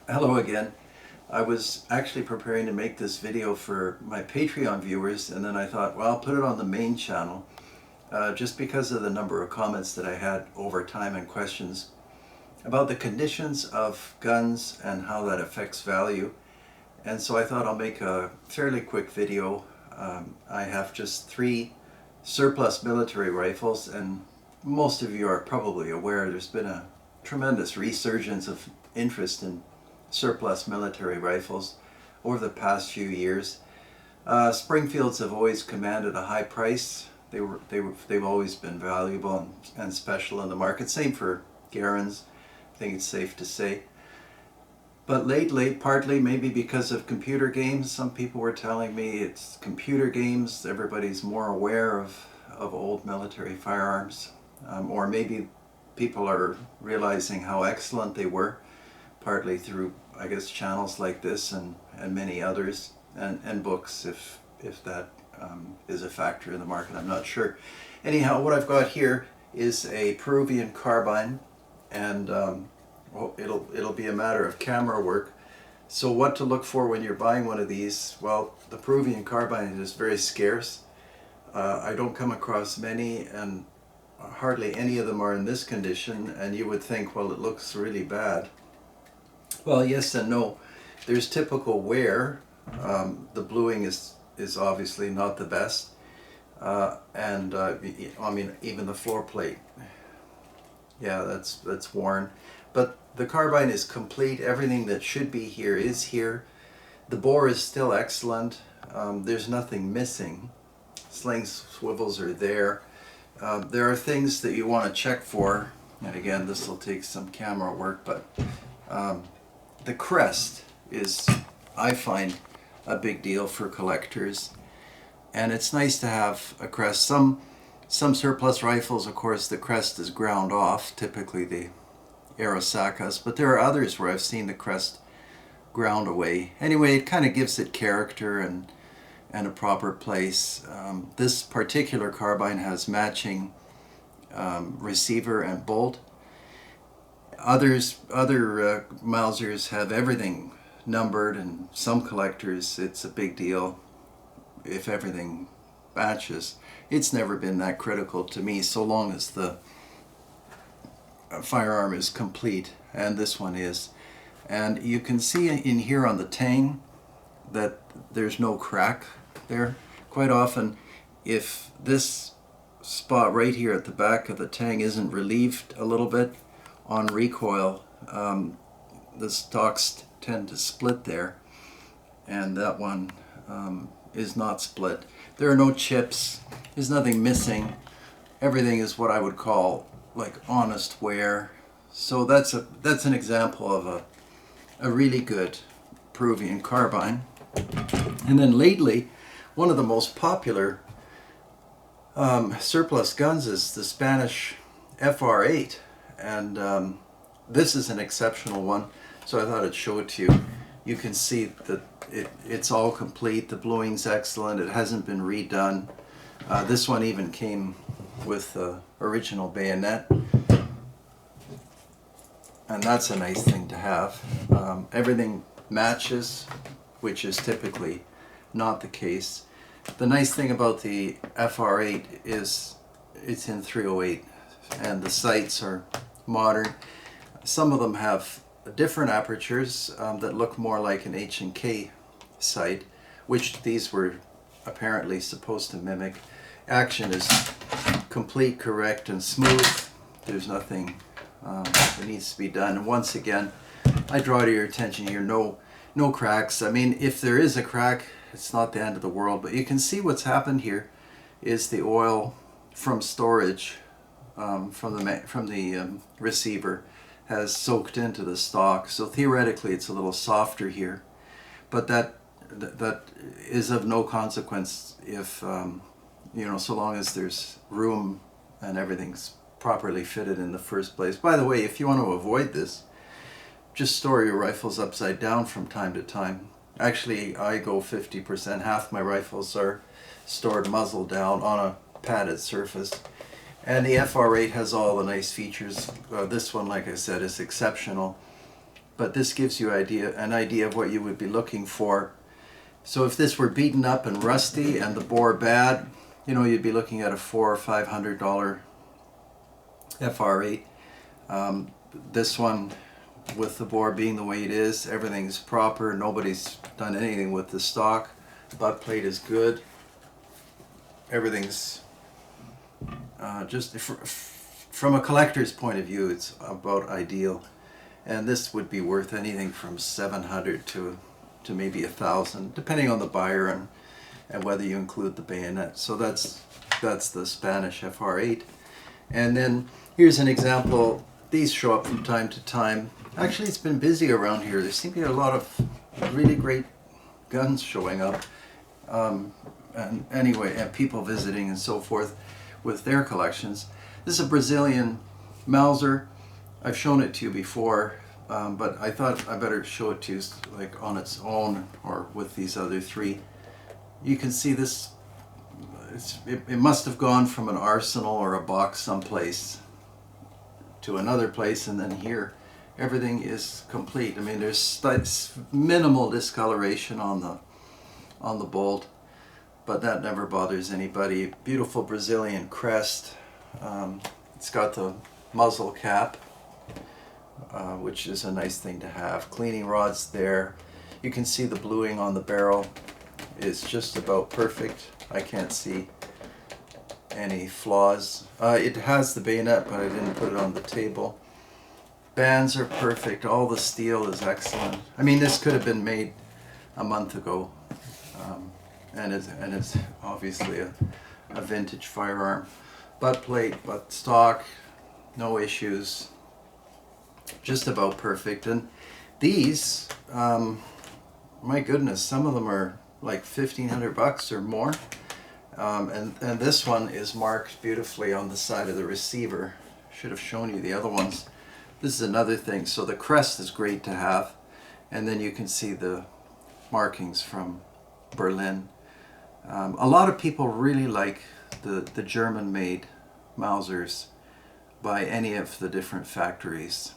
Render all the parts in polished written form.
Hello again. I was actually preparing to make this video for my Patreon viewers, and then I thought, well, I'll put it on the main channel just because of the number of comments that I had over time and questions about the conditions of guns and how that affects value. And so I thought I'll make a fairly quick video. I have just 3 surplus military rifles, and most of you are probably aware there's been a tremendous resurgence of interest in surplus military rifles over the past few years. Springfields have always commanded a high price. They've always been valuable and special in the market. Same for Garand's, I think it's safe to say. But lately, partly maybe because of computer games, some people were telling me it's computer games, everybody's more aware of old military firearms. Or maybe people are realizing how excellent they were, partly through, I guess, channels like this and many others, and books, if that is a factor in the market, I'm not sure. Anyhow, what I've got here is a Peruvian carbine, and well, it'll be a matter of camera work. So what to look for when you're buying one of these? Well, the Peruvian carbine is very scarce. I don't come across many, and hardly any of them are in this condition, and you would think, well, it looks really bad. Well, yes and no. There's typical wear. The bluing is obviously not the best, and I mean, even the floor plate, yeah, that's worn. But the carbine is complete. Everything that should be here is here. The bore is still excellent. There's nothing missing. Sling swivels are there. There are things that you want to check for, and again, this will take some camera work, but the crest is, I find, a big deal for collectors, and it's nice to have a crest. Some surplus rifles, of course, the crest is ground off, typically the Arasakas, but there are others where I've seen the crest ground away. Anyway, it kind of gives it character and a proper place. This particular carbine has matching receiver and bolt. Other Mausers have everything numbered, and some collectors, it's a big deal if everything matches. It's never been that critical to me, so long as the firearm is complete, and this one is. And you can see in here on the tang that there's no crack there. Quite often, if this spot right here at the back of the tang isn't relieved a little bit on recoil, the stocks tend to split there, and that one is not split. There are no chips, there's nothing missing. Everything is what I would call like honest wear. So that's an example of a really good Peruvian carbine. And then lately, one of the most popular surplus guns is the Spanish FR8, and this is an exceptional one, so I thought I'd show it to you. You can see that it's all complete. The bluing's excellent. It hasn't been redone. This one even came with the original bayonet, and that's a nice thing to have. Everything matches, which is typically not the case. The nice thing about the FR8 is it's in 308, and the sights are modern. Some of them have different apertures that look more like an H&K sight, which these were apparently supposed to mimic. Action is complete, correct, and smooth. There's nothing that needs to be done. And once again, I draw to your attention here, no cracks. I mean, if there is a crack, it's not the end of the world, but you can see what's happened here is the oil from storage from the receiver has soaked into the stock. So theoretically, it's a little softer here, but that is of no consequence if you know, so long as there's room and everything's properly fitted in the first place. By the way, if you want to avoid this, just store your rifles upside down from time to time. Actually, I go 50%. Half my rifles are stored muzzle down on a padded surface. And the FR8 has all the nice features. This one, like I said, is exceptional. but this gives you an idea of what you would be looking for. So if this were beaten up and rusty and the bore bad, you know, you'd be looking at a $400 or $500 FR8. This one, with the bore being the way it is, everything's proper, nobody's done anything with the stock, butt plate is good, everything's just from a collector's point of view, it's about ideal. And this would be worth anything from $700 to maybe $1,000, depending on the buyer and whether you include the bayonet. So that's the Spanish FR8. And then here's an example. These show up from time to time. Actually, it's been busy around here. There seem to be a lot of really great guns showing up. And anyway, and people visiting and so forth with their collections. This is a Brazilian Mauser. I've shown it to you before, but I thought I better show it to you like on its own or with these other three. You can see this, it must have gone from an arsenal or a box someplace to another place, and then here everything is complete. I mean, there's minimal discoloration on the bolt, but that never bothers anybody. Beautiful Brazilian crest. It's got the muzzle cap, which is a nice thing to have. Cleaning rods there. You can see the bluing on the barrel is just about perfect. I can't see any flaws. It has the bayonet, but I didn't put it on the table. Bands are perfect. All the steel is excellent. I mean, this could have been made a month ago, and it's obviously a vintage firearm. Butt plate, butt stock, no issues. Just about perfect. And these, my goodness, some of them are like $1,500 or more. And this one is marked beautifully on the side of the receiver. Should have shown you the other ones. This is another thing. So the crest is great to have, and then you can see the markings from Berlin. A lot of people really like the German-made Mausers by any of the different factories.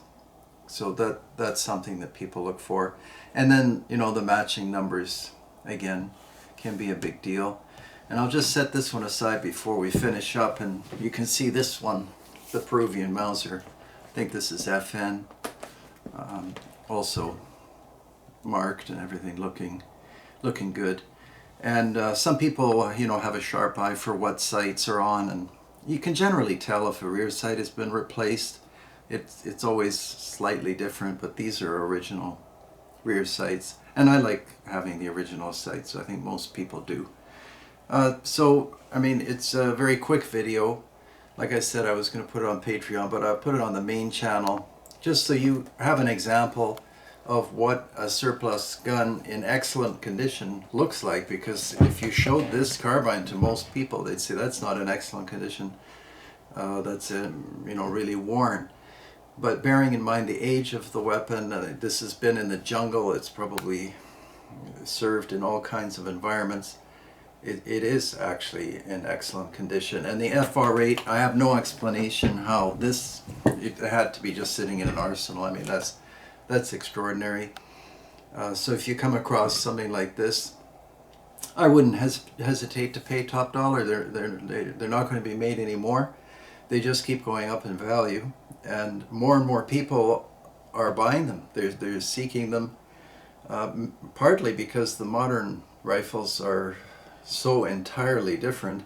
So that's something that people look for. And then, you know, the matching numbers, again, can be a big deal. And I'll just set this one aside before we finish up, and you can see this one, the Peruvian Mauser. I think this is FN. Also marked and everything looking good. And some people, you know, have a sharp eye for what sights are on, and you can generally tell if a rear sight has been replaced. It's always slightly different, but these are original rear sights, and I like having the original sights, so I think most people do. So, I mean, it's a very quick video. Like I said, I was going to put it on Patreon, but I put it on the main channel just so you have an example of what a surplus gun in excellent condition looks like, because if you showed this carbine to most people, they'd say that's not in excellent condition, that's you know, really worn. But bearing in mind the age of the weapon, this has been in the jungle, it's probably served in all kinds of environments. It is actually in excellent condition. And the FR8, I have no explanation how it had to be just sitting in an arsenal. I mean, that's extraordinary. So if you come across something like this, I wouldn't hesitate to pay top dollar. They're not going to be made anymore. They just keep going up in value, and more people are buying them. They're seeking them, partly because the modern rifles are so entirely different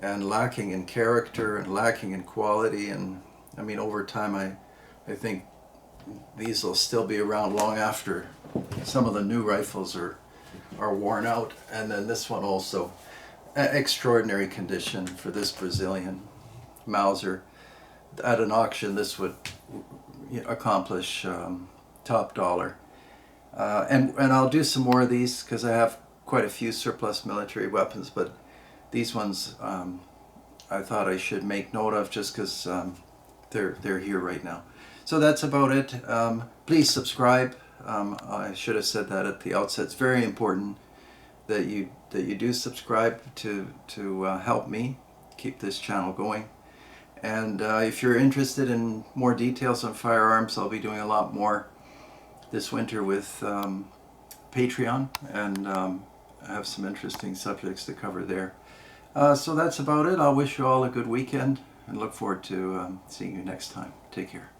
and lacking in character and lacking in quality. And I mean, over time, I think these will still be around long after some of the new rifles are worn out. And then this one also, extraordinary condition for this Brazilian Mauser. At an auction, this would accomplish top dollar. And I'll do some more of these because I have quite a few surplus military weapons, but these ones I thought I should make note of just because they're here right now. So that's about it. Please subscribe. I should have said that at the outset. It's very important that you do subscribe to help me keep this channel going. And if you're interested in more details on firearms, I'll be doing a lot more this winter with Patreon, and I have some interesting subjects to cover there. So that's about it. I'll wish you all a good weekend and look forward to seeing you next time. Take care.